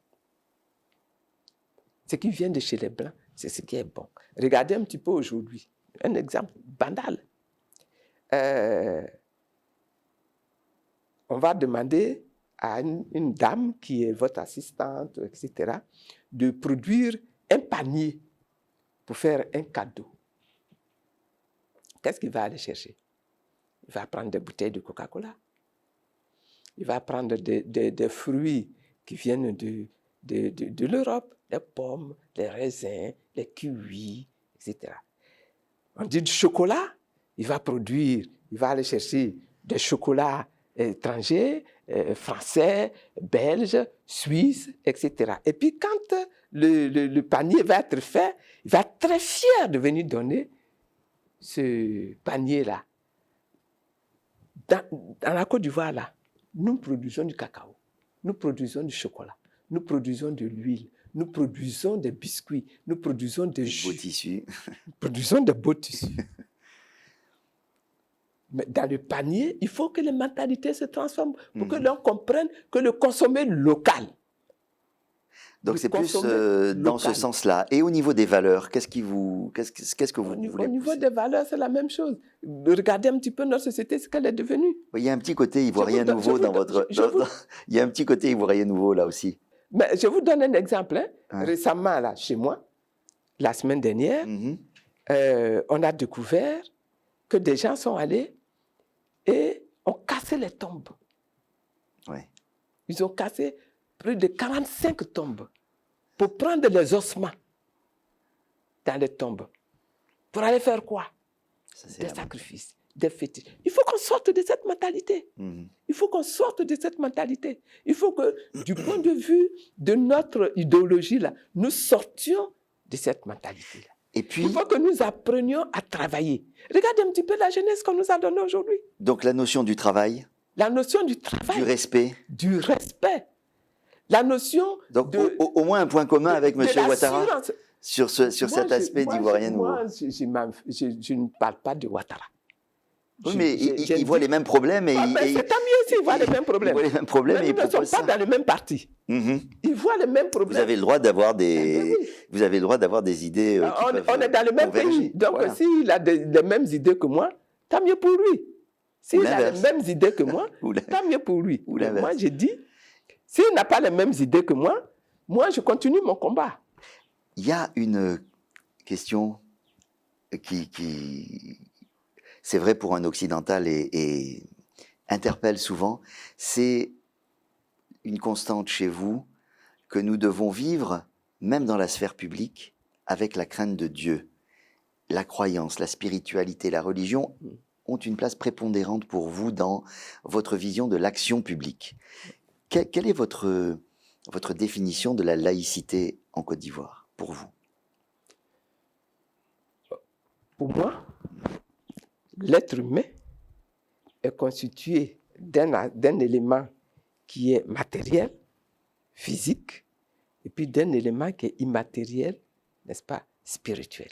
Ce qui vient de chez les Blancs, c'est ce qui est bon. Regardez un petit peu aujourd'hui, un exemple banal. On va demander à une dame qui est votre assistante, etc., de produire un panier pour faire un cadeau. Qu'est-ce qu'il va aller chercher? Il va prendre des bouteilles de Coca-Cola. Il va prendre des fruits qui viennent de l'Europe, les pommes, les raisins, les kiwis, etc. On dit du chocolat, il va aller chercher des chocolats étrangers, français, belges, suisses, etc. Et puis quand le panier va être fait, il va être très fier de venir donner ce panier-là. Dans la Côte d'Ivoire, là, nous produisons du cacao, nous produisons du chocolat, nous produisons de l'huile, nous produisons des biscuits, nous produisons des jus. Beaux tissus. Nous produisons de beaux tissus. Mais dans le panier, il faut que les mentalités se transforment pour que l'on comprenne que le consommer local. Donc c'est plus dans ce sens-là. Et au niveau des valeurs, qu'est-ce que vous voulez Au niveau des valeurs, c'est la même chose. Regardez un petit peu notre société, ce qu'elle est devenue. Il y a un petit côté ivoirien nouveau dans votre... Il y a un petit côté ivoirien nouveau là aussi. Mais je vous donne un exemple. Hein. Récemment, là, chez moi, la semaine dernière, on a découvert que des gens sont allés et ont cassé les tombes. Ouais. Ils ont cassé plus de 45 tombes pour prendre les ossements dans les tombes. Pour aller faire quoi? Des sacrifices, des fétiches. Il faut qu'on sorte de cette mentalité. Il faut qu'on sorte de cette mentalité. Il faut que, du point de vue de notre idéologie, là, nous sortions de cette mentalité-là. Et puis, il faut que nous apprenions à travailler. Regardez un petit peu la jeunesse qu'on nous a donnée aujourd'hui. Donc la notion du travail. La notion du travail. Du respect. Du respect. La notion donc, au moins un point commun avec M. Ouattara sur cet aspect d'ivoirien nouveau. Moi, je ne parle pas de Ouattara. Oui, mais il voit les mêmes problèmes. C'est tant mieux s'il voit les mêmes problèmes. Il voit les mêmes problèmes. Mais nous ne sommes pas dans le même parti. Il voit les mêmes problèmes. Vous avez le droit d'avoir des, vous avez le droit d'avoir des idées. On est dans le même pays. Donc, s'il a les mêmes idées que moi, tant mieux pour lui. S'il a les mêmes idées que moi, tant mieux pour lui. Moi, j'ai dit, s'il n'a pas les mêmes idées que moi, je continue mon combat. Il y a une question qui c'est vrai pour un occidental et interpelle souvent, c'est une constante chez vous que nous devons vivre, même dans la sphère publique, avec la crainte de Dieu. La croyance, la spiritualité, la religion ont une place prépondérante pour vous dans votre vision de l'action publique. Quelle est votre définition de la laïcité en Côte d'Ivoire, pour vous? Pour moi, l'être humain est constitué d'un élément qui est matériel, physique, et puis d'un élément qui est immatériel, n'est-ce pas, spirituel.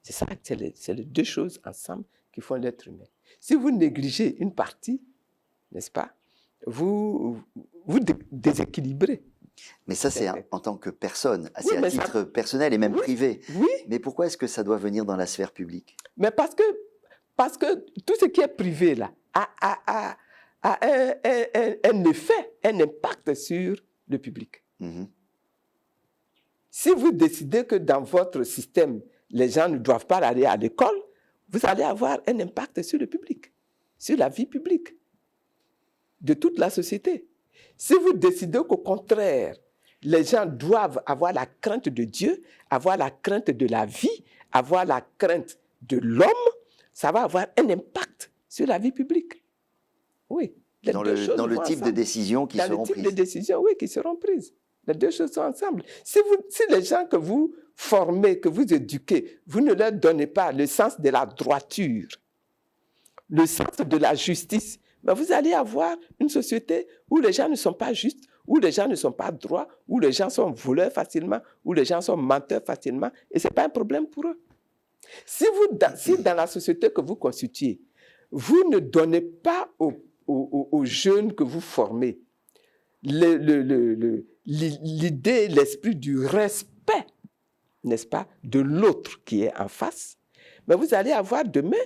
C'est ça, c'est les deux choses ensemble qui font l'être humain. Si vous négligez une partie, n'est-ce pas, vous déséquilibrez. Mais ça, c'est en tant que personne, Oui, c'est à mais titre personnel et même Oui. privé. Oui, Mais pourquoi est-ce que ça doit venir dans la sphère publique? mais parce que tout ce qui est privé là a un effet, un impact sur le public. Mhm. Si vous décidez que dans votre système, les gens ne doivent pas aller à l'école, vous allez avoir un impact sur le public, sur la vie publique de toute la société. Si vous décidez qu'au contraire, les gens doivent avoir la crainte de Dieu, avoir la crainte de la vie, avoir la crainte de l'homme, ça va avoir un impact sur la vie publique. Oui. Dans le type de décisions qui seront prises. Dans le type de décisions, oui, qui seront prises. Les deux choses sont ensemble. Si les gens que vous formez, que vous éduquez, vous ne leur donnez pas le sens de la droiture, le sens de la justice, mais vous allez avoir une société où les gens ne sont pas justes, où les gens ne sont pas droits, où les gens sont voleurs facilement, où les gens sont menteurs facilement, et ce n'est pas un problème pour eux. Si dans la société que vous constituez, vous ne donnez pas aux jeunes que vous formez l'idée, l'esprit du respect, n'est-ce pas, de l'autre qui est en face, mais vous allez avoir demain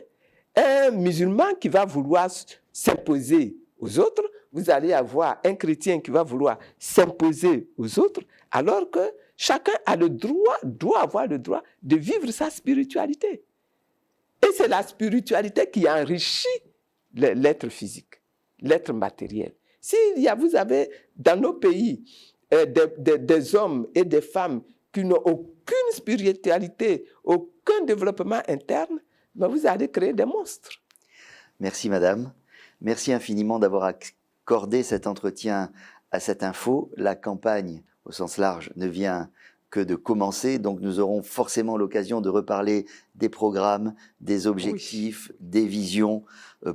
un musulman qui va vouloir s'imposer aux autres, vous allez avoir un chrétien qui va vouloir s'imposer aux autres, alors que chacun doit avoir le droit de vivre sa spiritualité. Et c'est la spiritualité qui enrichit l'être physique, l'être matériel. Vous avez dans nos pays des hommes et des femmes qui n'ont aucune spiritualité, aucun développement interne, mais vous allez créer des monstres. Merci madame. Merci infiniment d'avoir accordé cet entretien à cette info. La campagne, au sens large, ne vient que de commencer, donc nous aurons forcément l'occasion de reparler des programmes, des objectifs, des visions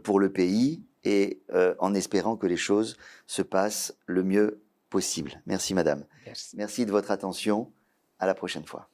pour le pays, et en espérant que les choses se passent le mieux possible. Merci madame. Merci. Merci de votre attention. À la prochaine fois.